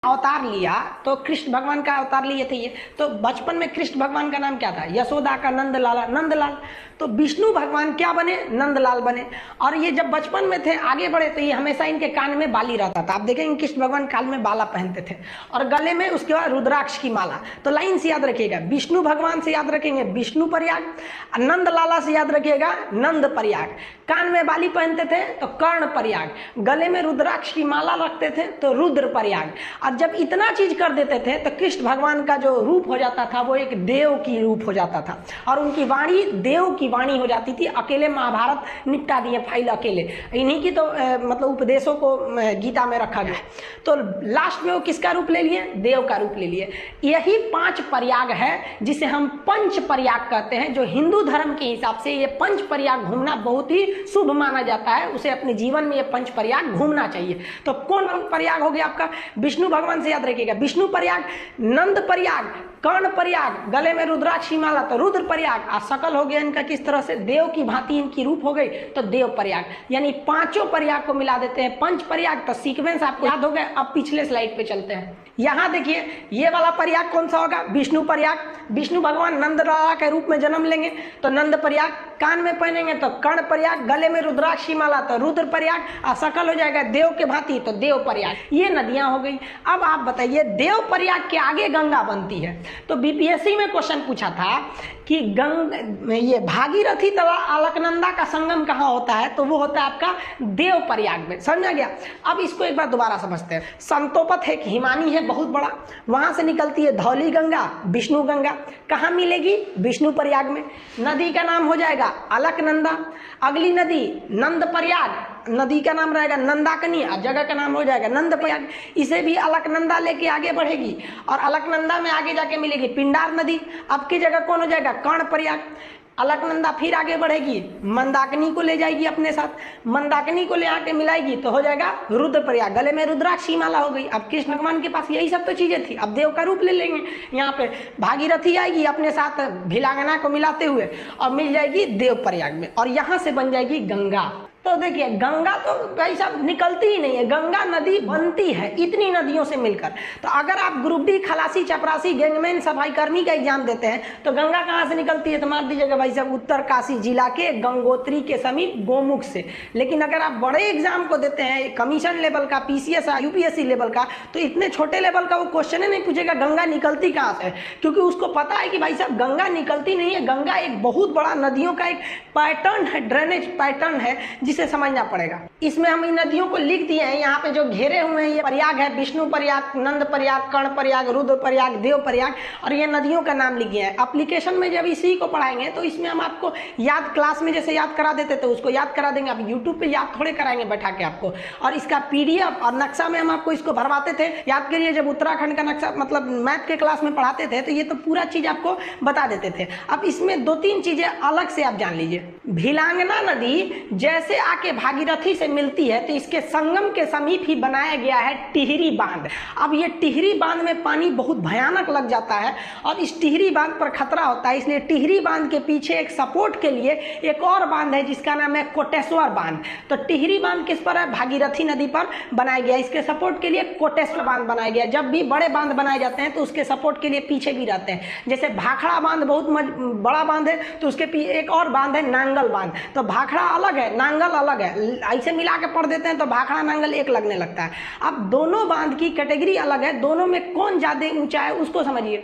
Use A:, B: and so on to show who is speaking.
A: अवतार लिया तो कृष्ण भगवान का अवतार लिए थे ये, तो बचपन में कृष्ण भगवान का नाम क्या था? यशोदा का नंद लाला, नंदलाल। तो विष्णु भगवान क्या बने? नंदलाल बने। और ये जब बचपन में थे, आगे बढ़े, तो ये हमेशा इनके कान में बाली रहता था। आप देखेंगे कृष्ण भगवान कान में बाला पहनते थे और गले में उसके बाद रुद्राक्ष की माला। तो लाइन से याद रखिएगा, विष्णु भगवान से याद रखेंगे विष्णु प्रयाग, नंद लाला से याद रखिएगा नंद प्रयाग, कान में बाली पहनते थे तो कर्ण प्रयाग, गले में रुद्राक्ष की माला रखते थे तो रुद्र प्रयाग। और जब इतना चीज कर देते थे तो कृष्ण भगवान का जो रूप हो जाता था वो एक देव की रूप हो जाता था और उनकी वाणी देव की वाणी हो जाती थी। अकेले महाभारत निपटा दिए फाइल अकेले, इन्हीं की तो मतलब उपदेशों को गीता में रखा गया। तो लास्ट में वो किसका रूप ले लिए? देव का रूप ले लिए। यही 5 प्रयाग है जिसे हम पंच प्रयाग कहते हैं, जो हिंदू धर्म के हिसाब से ये पंच प्रयाग घूमना बहुत ही शुभ माना जाता है। उसे अपने जीवन में ये पंच प्रयाग घूमना चाहिए। तो कौन प्रयाग हो गया आपका? विष्णु भगवान से याद रखिएगा विष्णु प्रयाग, नंद प्रयाग, कर्ण प्रयाग, गले में रुद्राक्ष की माला तो रुद्र प्रयाग, और सकल हो गया इनका किस तरह से देव की भांति इनकी रूप हो गई तो देव प्रयाग। यानी 5 प्रयाग को मिला देते हैं पंच प्रयाग। तो सीक्वेंस आपको याद हो गया। अब पिछले स्लाइड पे चलते हैं। यहाँ देखिए ये वाला प्रयाग कौन सा होगा? विष्णु प्रयाग। विष्णु भगवान नंद लाला के रूप में जन्म लेंगे तो नंद प्रयाग, कान में पहनेंगे तो कर्ण प्रयाग, गले में रुद्राक्ष की माला तो रुद्र प्रयाग, और सकल हो जाएगा देव के भांति तो देव प्रयाग। ये नदियां हो गई। अब आप बताइए देव प्रयाग के आगे गंगा बनती है। तो बीपीएससी में क्वेश्चन पूछा था कि ये भागीरथी तथा अलकनंदा का संगम कहाँ होता है? तो वो होता है आपका देव प्रयाग में। समझ आ गया? अब इसको एक बार दोबारा समझते हैं। संतोपत है, हिमानी है बहुत बड़ा, वहां से निकलती है धौली गंगा, विष्णु गंगा। कहाँ मिलेगी? विष्णु प्रयाग में। नदी का नाम हो जाएगा अलकनंदा। अगली नदी नंद प्रयाग, नदी का नाम रहेगा नंदाकनी और जगह का नाम हो जाएगा नंद प्रयाग। इसे भी अलकनंदा लेके आगे बढ़ेगी और अलकनंदा में आगे जाके मिलेगी पिंडार नदी। अब की जगह कौन हो जाएगा? कर्ण प्रयाग। अलकनंदा फिर आगे बढ़ेगी, मंदाकिनी को ले जाएगी अपने साथ, मंदाकिनी को ले आके मिलाएगी तो हो जाएगा रुद्र प्रयाग। गले में रुद्राक्ष की माला हो गई। अब कृष्ण भगवान के पास यही सब तो चीजें थी। अब देव का रूप ले लेंगे। यहाँ पे भागीरथी आएगी अपने साथ भिलांगना को मिलाते हुए और मिल जाएगी देव प्रयाग में, और यहाँ से बन जाएगी गंगा। तो देखिए गंगा तो भाई साहब निकलती ही नहीं है, गंगा नदी बनती है इतनी नदियों से मिलकर। तो अगर आप ग्रुप डी खलासी चपरासी गैंगमैन सफाई कर्मी का एग्जाम देते हैं तो गंगा कहाँ से निकलती है? तो मान दीजिएगा भाई साहब उत्तरकाशी जिला के गंगोत्री के समीप गोमुख से। लेकिन अगर आप बड़े एग्जाम को देते हैं कमीशन लेवल का, पीसीएस यूपीएससी लेवल का, तो इतने छोटे लेवल का वो क्वेश्चन ही नहीं पूछेगा गंगा निकलती कहाँ से, क्योंकि उसको पता है कि भाई साहब गंगा निकलती नहीं है। गंगा एक बहुत बड़ा नदियों का एक पैटर्न है, ड्रेनेज पैटर्न है जिसे समझना पड़ेगा। इसमें हम इन नदियों को लिख दिए हैं। यहाँ पे जो घेरे हुए हैं ये प्रयाग है, विष्णु प्रयाग, नंद प्रयाग, कर्ण प्रयाग, रुद्र प्रयाग, देव प्रयाग, और ये नदियों का नाम लिख दिए हैं। एप्लीकेशन में जब इसी को पढ़ाएंगे तो इसमें हम आपको याद, क्लास में जैसे याद करा देते तो उसको याद करा देंगे। अब यूट्यूब पे याद थोड़े कराएंगे बैठा के आपको। और इसका पीडीएफ और नक्शा में हम आपको इसको भरवाते थे। याद करिए जब उत्तराखंड का नक्शा मतलब मैथ के क्लास में पढ़ाते थे तो ये तो पूरा चीज आपको बता देते थे। अब इसमें 2-3 चीजें अलग से आप जान लीजिए। भिलांगना नदी जैसे आके भागीरथी से मिलती है तो इसके संगम के समीप ही बनाया गया है टिहरी बांध। अब ये टिहरी बांध में पानी बहुत भयानक लग जाता है और इस टिहरी बांध पर खतरा होता है, इसलिए टिहरी बांध के पीछे एक सपोर्ट के लिए एक और बांध है जिसका नाम है कोटेश्वर बांध। तो टिहरी बांध किस पर है? भागीरथी नदी पर बनाया गया। इसके सपोर्ट के लिए कोटेश्वर बांध बनाया गया। जब भी बड़े बांध बनाए जाते हैं तो उसके सपोर्ट के लिए पीछे भी रहते हैं। जैसे भाखड़ा बांध बहुत बड़ा बांध है तो उसके एक और बांध है नांगल बांध। तो भाखड़ा अलग है, नांगल अलग है, ऐसे मिला के पढ़ देते हैं तो भाखड़ा नांगल एक लगने लगता है। अब दोनों बांध की कैटेगरी अलग है, दोनों में कौन ज्यादा ऊंचा है उसको समझिए।